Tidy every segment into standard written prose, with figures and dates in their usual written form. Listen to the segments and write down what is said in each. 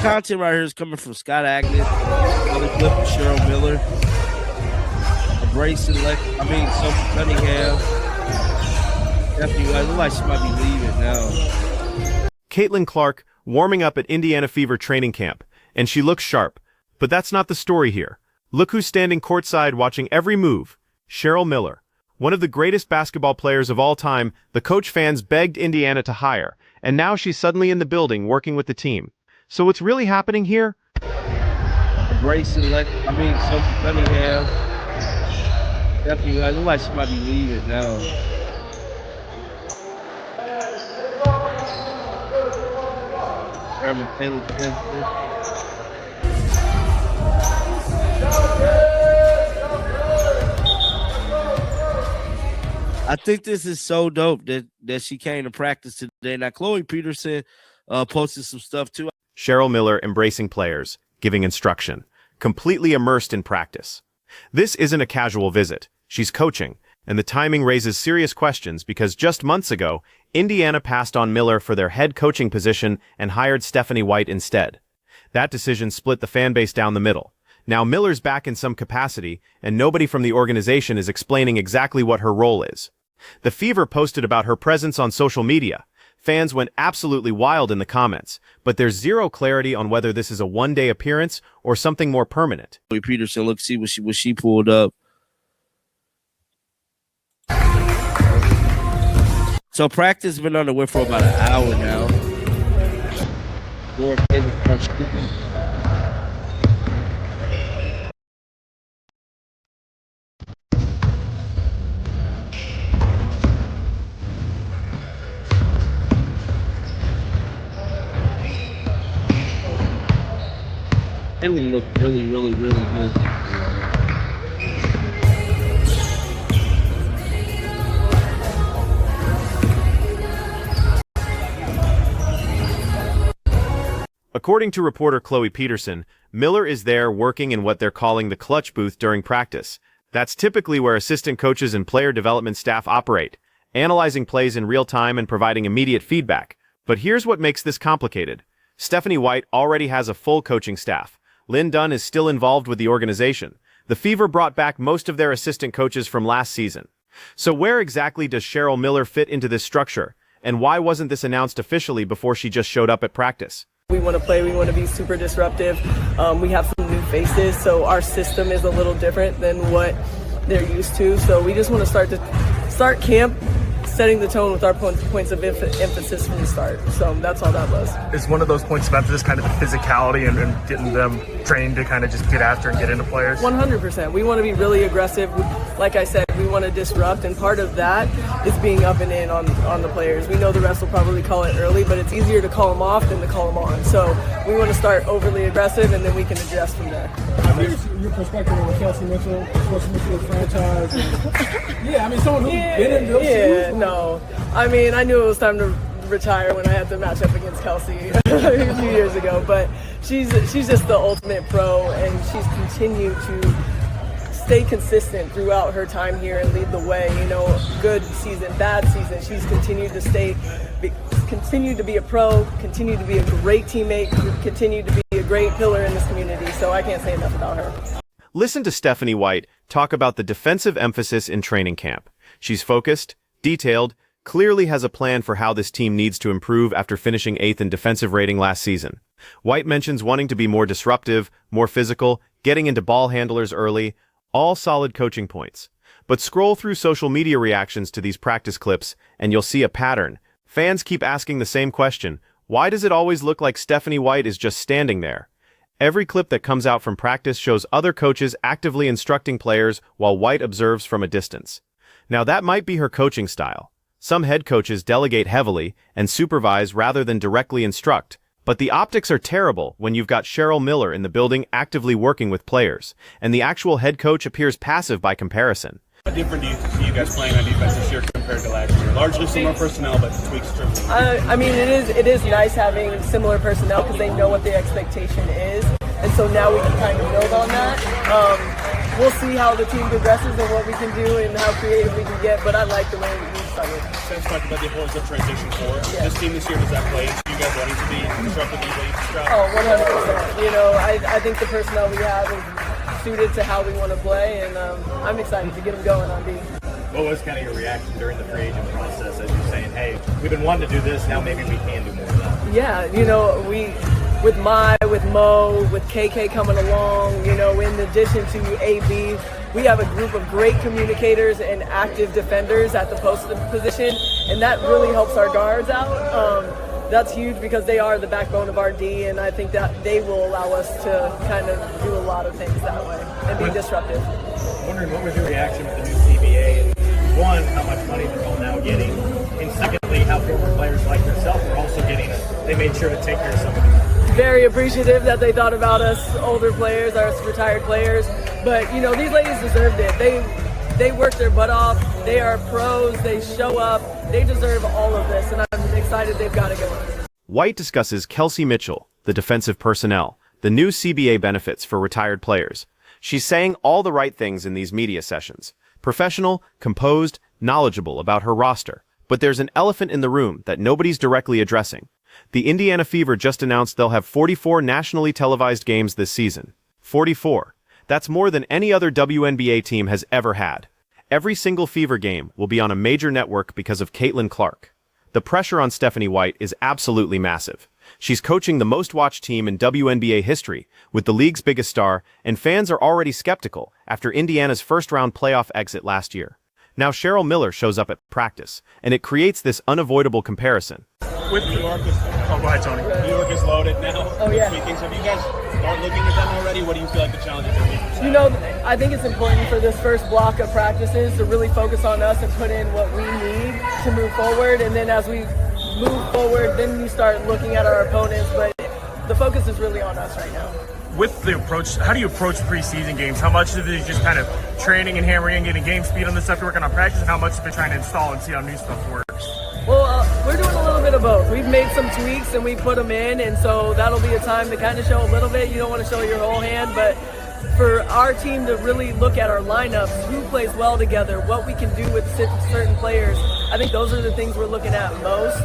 content right here is coming from Scott Agnes, another clip from Cheryl Miller, Brayson Sophie Cunningham. Definitely, I look like she might be leaving now. Caitlin Clark warming up at Indiana Fever training camp, and she looks sharp. But that's not the story here. Look who's standing courtside watching every move. Cheryl Miller. One of the greatest basketball players of all time, the coach fans begged Indiana to hire, and now she's suddenly in the building working with the team. So what's really happening here? Brayson Sophie Cunningham. Definitely, I look like she might be leaving now. I think this is so dope that she came to practice today. Now, Chloe Peterson posted some stuff too. Cheryl Miller embracing players, giving instruction, completely immersed in practice. This isn't a casual visit. She's coaching, and the timing raises serious questions because just months ago, Indiana passed on Miller for their head coaching position and hired Stephanie White instead. That decision split the fan base down the middle. Now Miller's back in some capacity, and nobody from the organization is explaining exactly what her role is. The Fever posted about her presence on social media. Fans went absolutely wild in the comments, but there's zero clarity on whether this is a one-day appearance or something more permanent. Peterson, look, see what she pulled up. So practice has been underway for about an hour now. They look really, really, really good. According to reporter Chloe Peterson, Miller is there working in what they're calling the clutch booth during practice. That's typically where assistant coaches and player development staff operate, analyzing plays in real time and providing immediate feedback. But here's what makes this complicated. Stephanie White already has a full coaching staff. Lynn Dunn is still involved with the organization. The Fever brought back most of their assistant coaches from last season. So where exactly does Cheryl Miller fit into this structure? And why wasn't this announced officially before she just showed up at practice? We want to play, we want to be super disruptive. We have some new faces, so our system is a little different than what they're used to. So we just want to start camp setting the tone with our points of emphasis from the start. So that's all that was. Is one of those points of emphasis kind of the physicality and getting them trained to kind of just get after and get into players? 100%. We want to be really aggressive. Like I said, we want to disrupt, and part of that is being up and in on the players. We know the refs will probably call it early, but it's easier to call them off than to call them on. So we want to start overly aggressive, and then we can adjust from there. Your perspective on Kelsey Mitchell, Kelsey Mitchell franchise. Someone who's been in those shoes. No. I knew it was time to retire when I had to match up against Kelsey a few years ago, but she's just the ultimate pro, and she's continued to stay consistent throughout her time here and lead the way. Good season, bad season, she's continued to be a pro, continued to be a great teammate, continued to be a great pillar in this community, so I can't say enough about her. Listen to Stephanie White talk about the defensive emphasis in training camp. She's focused, detailed, clearly has a plan for how this team needs to improve after finishing 8th in defensive rating last season. White mentions wanting to be more disruptive, more physical, getting into ball handlers early, all solid coaching points. But scroll through social media reactions to these practice clips, and you'll see a pattern. Fans keep asking the same question: why does it always look like Stephanie White is just standing there? Every clip that comes out from practice shows other coaches actively instructing players while White observes from a distance. Now that might be her coaching style. Some head coaches delegate heavily and supervise rather than directly instruct, but the optics are terrible when you've got Cheryl Miller in the building actively working with players, and the actual head coach appears passive by comparison. How different do you see you guys playing on defense this year compared to last year? Largely similar personnel, but tweaks strictly. It is nice having similar personnel because they know what the expectation is, and so now we can kind of build on that. we'll see how the team progresses and what we can do and how creative we can get. But I like the way we started. Since talked about the importance of transition for this team this year, does that play into you guys wanting to be disruptive late stretch? Oh, 100%. You know, I think the personnel we have is suited to how we want to play, and I'm excited to get them going on D. What was kind of your reaction during the free agent process as you're saying, hey, we've been wanting to do this, now maybe we can do more of that? Yeah, you know, with Mo, with KK coming along, you know, in addition to AB, we have a group of great communicators and active defenders at the post position, and that really helps our guards out. That's huge because they are the backbone of our D, and I think that they will allow us to kind of do a lot of things that way and be disruptive. I'm wondering, what was your reaction with the new CBA? One, how much money they're all now getting, and secondly, how former players like yourself are also getting it. They made sure to take care of some of these. Very appreciative that they thought about us older players, our retired players, but you know, these ladies deserved it. They worked their butt off. They are pros. They show up. They deserve all of this, and I'm excited they've got it going. White discusses Kelsey Mitchell, the defensive personnel, the new CBA benefits for retired players. She's saying all the right things in these media sessions. Professional, composed, knowledgeable about her roster. But there's an elephant in the room that nobody's directly addressing. The Indiana Fever just announced they'll have 44 nationally televised games this season. 44. That's more than any other WNBA team has ever had. Every single Fever game will be on a major network because of Caitlin Clark. The pressure on Stephanie White is absolutely massive. She's coaching the most-watched team in WNBA history, with the league's biggest star, and fans are already skeptical after Indiana's first-round playoff exit last year. Now Cheryl Miller shows up at practice, and it creates this unavoidable comparison. With New York, Oh, go ahead, Tony. New York is loaded now. Oh, yeah. Things. Have you guys started looking at them already? What do you feel like the challenges are? You know, I think it's important for this first block of practices to really focus on us and put in what we need to move forward. And then as we move forward, then you start looking at our opponents. But the focus is really on us right now. With the approach, how do you approach preseason games? How much of it is just kind of training and hammering and getting game speed on the stuff you're working on practice, and how much of it trying to install and see how new stuff works? Well, we're doing a little bit of both. We've made some tweaks and we put them in, and so that'll be a time to kind of show a little bit. You don't want to show your whole hand, but for our team to really look at our lineups, who plays well together, what we can do with certain players, I think those are the things we're looking at most.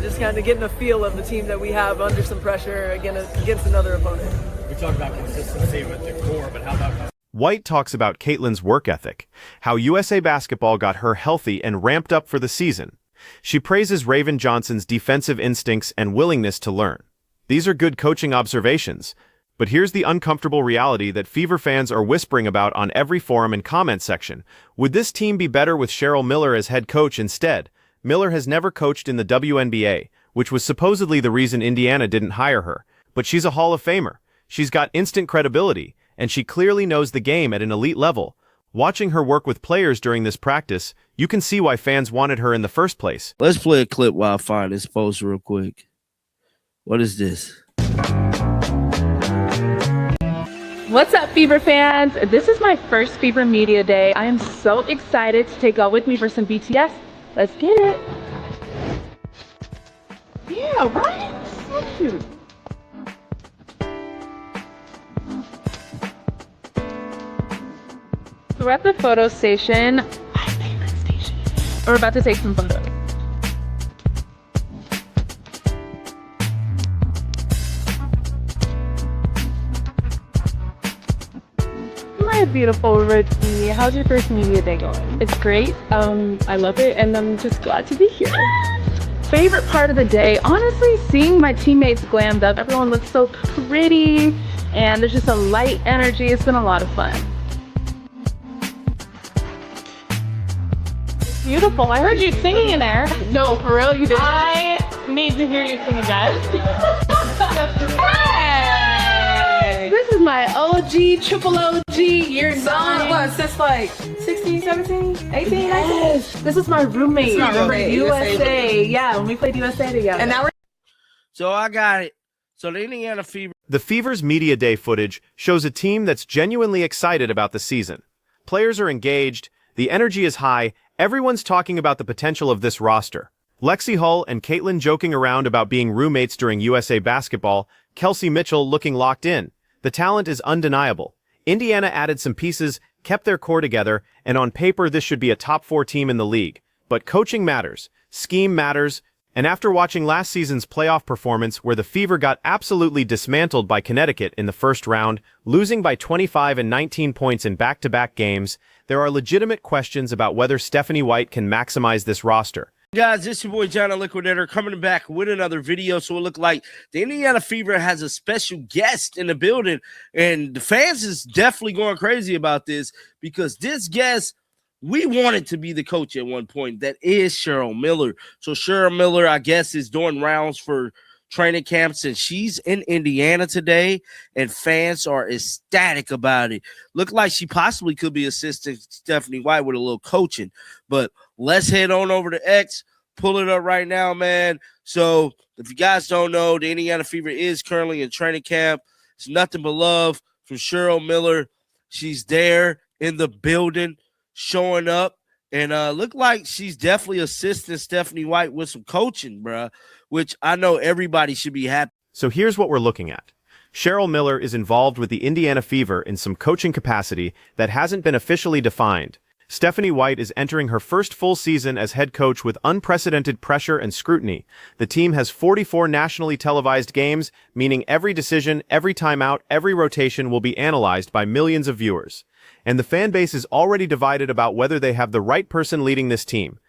Just kind of getting a feel of the team that we have under some pressure against another opponent. We talked about consistency with the core, but how about... White talks about Caitlin's work ethic, how USA Basketball got her healthy and ramped up for the season. She praises Raven Johnson's defensive instincts and willingness to learn. These are good coaching observations, but here's the uncomfortable reality that Fever fans are whispering about on every forum and comment section. Would this team be better with Cheryl Miller as head coach instead? Miller has never coached in the WNBA, which was supposedly the reason Indiana didn't hire her, but she's a Hall of Famer. She's got instant credibility, and she clearly knows the game at an elite level. Watching her work with players during this practice, you can see why fans wanted her in the first place. Let's play a clip while I find this post real quick. What is this? What's up, Fever fans? This is my first Fever Media Day. I am so excited to take y'all with me for some BTS. Let's get it. Yeah, right? So cute. So we're at the photo station. My favorite station. We're about to take some photos. My beautiful Ricky, how's your first media day going? It's great. I love it, and I'm just glad to be here. Favorite part of the day, honestly, seeing my teammates glammed up. Everyone looks so pretty, and there's just a light energy. It's been a lot of fun. Beautiful. I heard you singing in there. No, for real, you did. I need to hear you sing again. Hey! This is my OG, triple OG, year 9. What, since like 16, 17, 18, 19? This is my roommate. USA. Yeah, when we played USA together. And now we're... So I got it. So the Indiana Fever. The Fever's Media Day footage shows a team that's genuinely excited about the season. Players are engaged, the energy is high, everyone's talking about the potential of this roster. Lexi Hull and Caitlin joking around about being roommates during USA Basketball, Kelsey Mitchell looking locked in. The talent is undeniable. Indiana added some pieces, kept their core together, and on paper this should be a top 4 team in the league. But coaching matters, scheme matters, and after watching last season's playoff performance where the Fever got absolutely dismantled by Connecticut in the first round, losing by 25 and 19 points in back-to-back games, there are legitimate questions about whether Stephanie White can maximize this roster. Guys, this is your boy John the Liquidator coming back with another video. So it looked like the Indiana Fever has a special guest in the building, and the fans is definitely going crazy about this because this guest, we wanted to be the coach at one point. That is Cheryl Miller. So Cheryl Miller, I guess, is doing rounds for training camps, and she's in Indiana today, and fans are ecstatic about it. Look like she possibly could be assisting Stephanie White with a little coaching, but let's head on over to X, pull it up right now, man. So if you guys don't know, the Indiana Fever is currently in training camp. It's nothing but love from Cheryl Miller. She's there in the building, showing up, and look like she's definitely assisting Stephanie White with some coaching, bruh, which I know everybody should be happy. So here's what we're looking at. Cheryl Miller is involved with the Indiana Fever in some coaching capacity that hasn't been officially defined. Stephanie White is entering her first full season as head coach with unprecedented pressure and scrutiny. The team has 44 nationally televised games, meaning every decision, every timeout, every rotation will be analyzed by millions of viewers. And the fan base is already divided about whether they have the right person leading this team.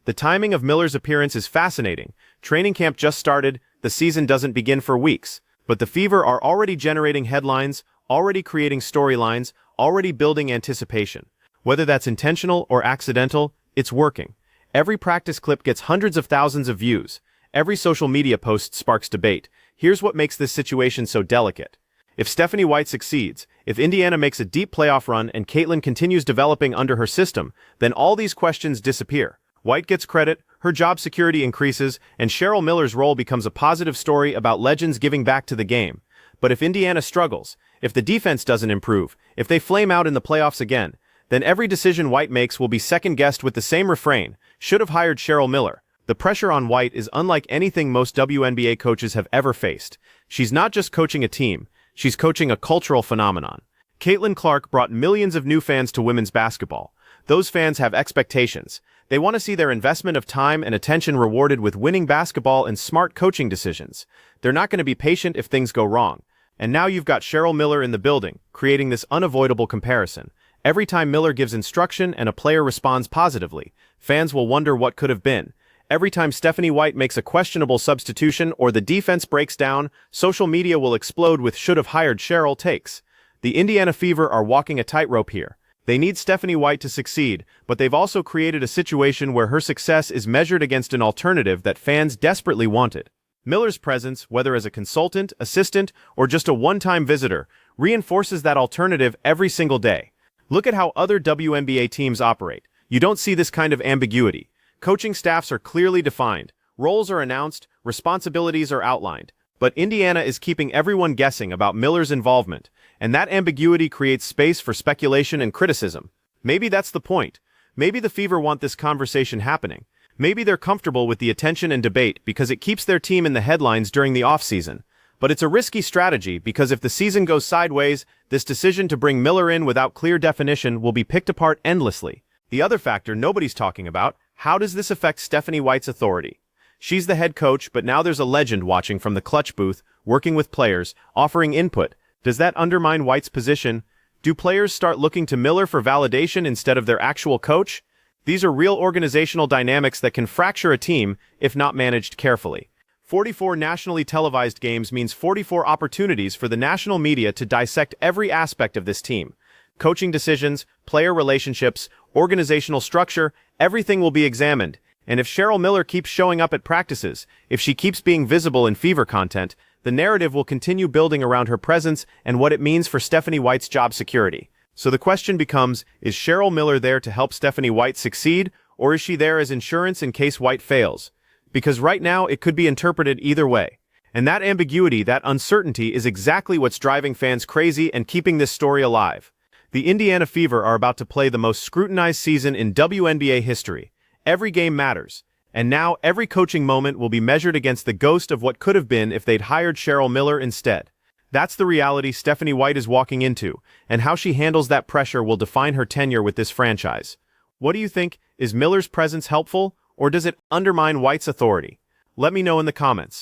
The timing of Miller's appearance is fascinating. Training camp just started, the season doesn't begin for weeks. But the Fever are already generating headlines, already creating storylines, already building anticipation. Whether that's intentional or accidental, it's working. Every practice clip gets hundreds of thousands of views. Every social media post sparks debate. Here's what makes this situation so delicate. If Stephanie White succeeds, if Indiana makes a deep playoff run and Caitlin continues developing under her system, then all these questions disappear. White gets credit, her job security increases, and Cheryl Miller's role becomes a positive story about legends giving back to the game. But if Indiana struggles, if the defense doesn't improve, if they flame out in the playoffs again, then every decision White makes will be second-guessed with the same refrain, should have hired Cheryl Miller. The pressure on White is unlike anything most WNBA coaches have ever faced. She's not just coaching a team, she's coaching a cultural phenomenon. Caitlin Clark brought millions of new fans to women's basketball. Those fans have expectations. They want to see their investment of time and attention rewarded with winning basketball and smart coaching decisions. They're not going to be patient if things go wrong. And now you've got Cheryl Miller in the building, creating this unavoidable comparison. Every time Miller gives instruction and a player responds positively, fans will wonder what could have been. Every time Stephanie White makes a questionable substitution or the defense breaks down, social media will explode with should have hired Cheryl takes. The Indiana Fever are walking a tightrope here. They need Stephanie White to succeed, but they've also created a situation where her success is measured against an alternative that fans desperately wanted. Miller's presence, whether as a consultant, assistant, or just a one-time visitor, reinforces that alternative every single day. Look at how other WNBA teams operate. You don't see this kind of ambiguity. Coaching staffs are clearly defined, roles are announced, responsibilities are outlined. But Indiana is keeping everyone guessing about Miller's involvement, and that ambiguity creates space for speculation and criticism. Maybe that's the point. Maybe the Fever want this conversation happening. Maybe they're comfortable with the attention and debate because it keeps their team in the headlines during the offseason. But it's a risky strategy because if the season goes sideways, this decision to bring Miller in without clear definition will be picked apart endlessly. The other factor nobody's talking about, how does this affect Stephanie White's authority? She's the head coach, but now there's a legend watching from the clutch booth, working with players, offering input. Does that undermine White's position? Do players start looking to Miller for validation instead of their actual coach? These are real organizational dynamics that can fracture a team if not managed carefully. 44 nationally televised games means 44 opportunities for the national media to dissect every aspect of this team. Coaching decisions, player relationships, organizational structure, everything will be examined. And if Cheryl Miller keeps showing up at practices, if she keeps being visible in Fever content, the narrative will continue building around her presence and what it means for Stephanie White's job security. So the question becomes, is Cheryl Miller there to help Stephanie White succeed, or is she there as insurance in case White fails? Because right now, it could be interpreted either way. And that ambiguity, that uncertainty, is exactly what's driving fans crazy and keeping this story alive. The Indiana Fever are about to play the most scrutinized season in WNBA history. Every game matters. And now, every coaching moment will be measured against the ghost of what could have been if they'd hired Cheryl Miller instead. That's the reality Stephanie White is walking into, and how she handles that pressure will define her tenure with this franchise. What do you think? Is Miller's presence helpful, or does it undermine White's authority? Let me know in the comments.